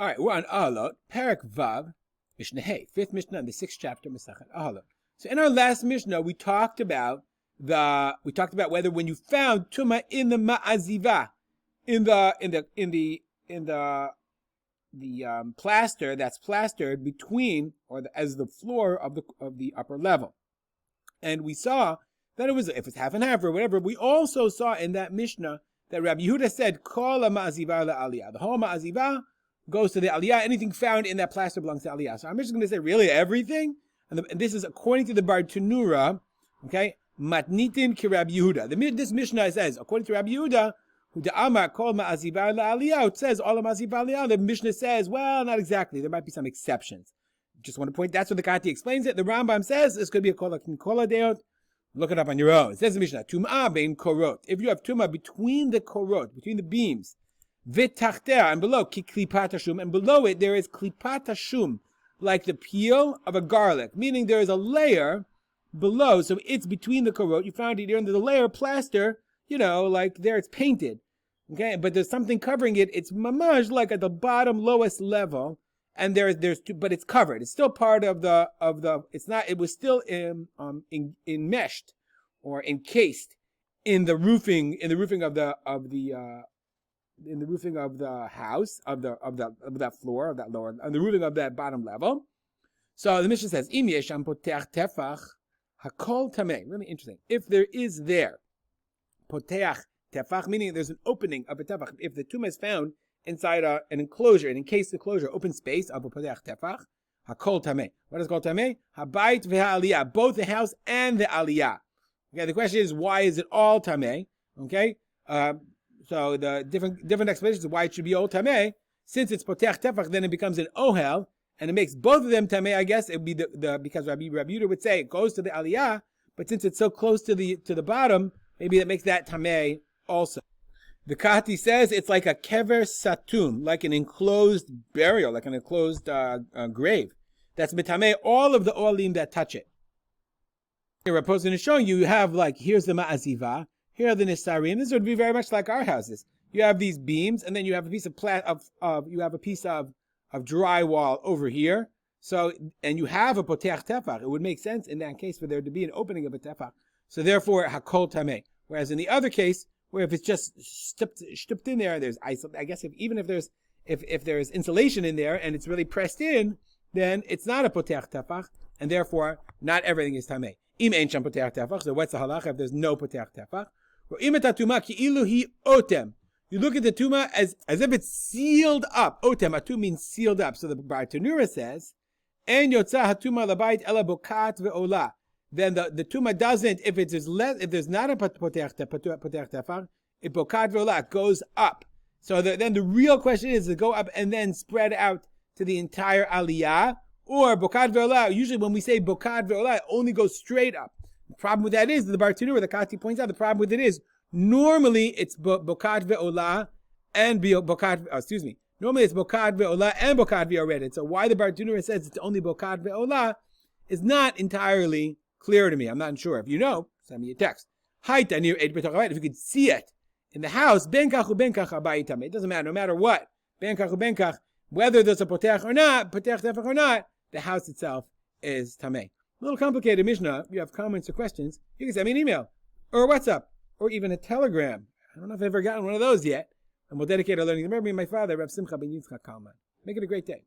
right, we're on Oholot, Perek Vav, Mishnah Hey, 5th Mishnah in the 6th chapter, Masachet Oholot. So in our last Mishnah, we talked about whether when you found Tumah in the Ma'aziva, in the plaster that's plastered between as the floor of the upper level, and we saw that it was if it's half and half or whatever. We also saw in that Mishnah that Rabbi Yehuda said Kol Ma'aziva la'aliyah. The whole Ma'aziva goes to the aliyah. Anything found in that plaster belongs to aliyah. So I'm just going to say really everything, and this is according to the Bartenura. Okay, matnitin ki Rabbi Yehuda. This Mishnah says according to Rabbi Yehuda, who the Amar Kol Ma'aziva la'aliyah. It says all Ma'aziva la'aliyah. The Mishnah says, well, not exactly. There might be some exceptions. Just want to point. That's what the Kati explains it. The Rambam says this could be a kol deot. Look it up on your own. It says in Mishnah, Tumah bein korot. If you have Tumah between the korot, between the beams, v'tachter, and below, ki klipat hashum, and below it there is klipat hashum, like the peel of a garlic, meaning there is a layer below, so it's between the korot. You found it here under the layer of plaster, like there it's painted, okay, but there's something covering it. It's mamaj, like at the bottom lowest level, and there's two, but it's covered. It's still part of the. It's not. It was still enmeshed or encased in the roofing. In the roofing of the house of that floor of that lower, on the roofing of that bottom level. So the Mishnah says, "Im yesham poteach tefach hakol tameh." Really interesting. If there is there poteach tefach, meaning there's an opening of a tefach. If the tumah is found inside an enclosure, an encased enclosure, open space, abu poteach tefach, hakol tameh. What is called tameh? Habayit v'ha'aliyah, both the house and the aliyah. Okay, the question is, why is it all tameh? Okay, so the different explanations of why it should be all tameh. Since it's poteach tefach, then it becomes an ohel, and it makes both of them tameh. I guess it would be because Rabbi Yehuda would say it goes to the aliyah, but since it's so close to the bottom, maybe that makes that tameh also. The Kati says it's like a kever satum, like an enclosed burial, like an enclosed grave. That's metameh all of the olim that touch it. Here, Rav Posen is showing you have here's the ma'aziva, here are the nisarim. This would be very much like our houses. You have these beams, and then you have a piece of drywall over here. So, and you have a poteach tefach. It would make sense in that case for there to be an opening of a tefach. So therefore, hakol tameh. Whereas in the other case, where if it's just stupped in there, there's I guess if there's insulation in there and it's really pressed in, then it's not a poteach tefach, and therefore not everything is tameh. Im ein sham poteach tefach. So what's the halacha if there's no poteach tefach? Im et hatumah ki'ilu hi otem. You look at the tumah as if it's sealed up. Otem, atum means sealed up. So the Bartenura says, en yotza hatumah labayit ela bokat ve'ola. Then the tumah doesn't, if there's not a poteach tefach, it bokat ve'ola, it goes up. So then the real question is to go up and then spread out to the entire aliyah, or bokat ve'ola. Usually when we say bokat ve'ola, it only goes straight up. The problem with that is, the Bartenura, the Kati points out, the problem with it is, normally it's bokat ve'ola and normally it's bokat ve'ola and bokat ve'oredet. So why the Bartenura says it's only bokat ve'ola is not entirely clear to me. I'm not sure. If you know, send me a text. If you could see it in the house, ben kach ben kach abayit. It doesn't matter, no matter what. Ben kach, whether there's a poteach tefach or not, the house itself is tameh. A little complicated Mishnah. If you have comments or questions, you can send me an email, or WhatsApp, or even a telegram. I don't know if I've ever gotten one of those yet. And we'll dedicate our learning to memory of my father, Rav Simcha ben Yitzchak Kalman. Make it a great day.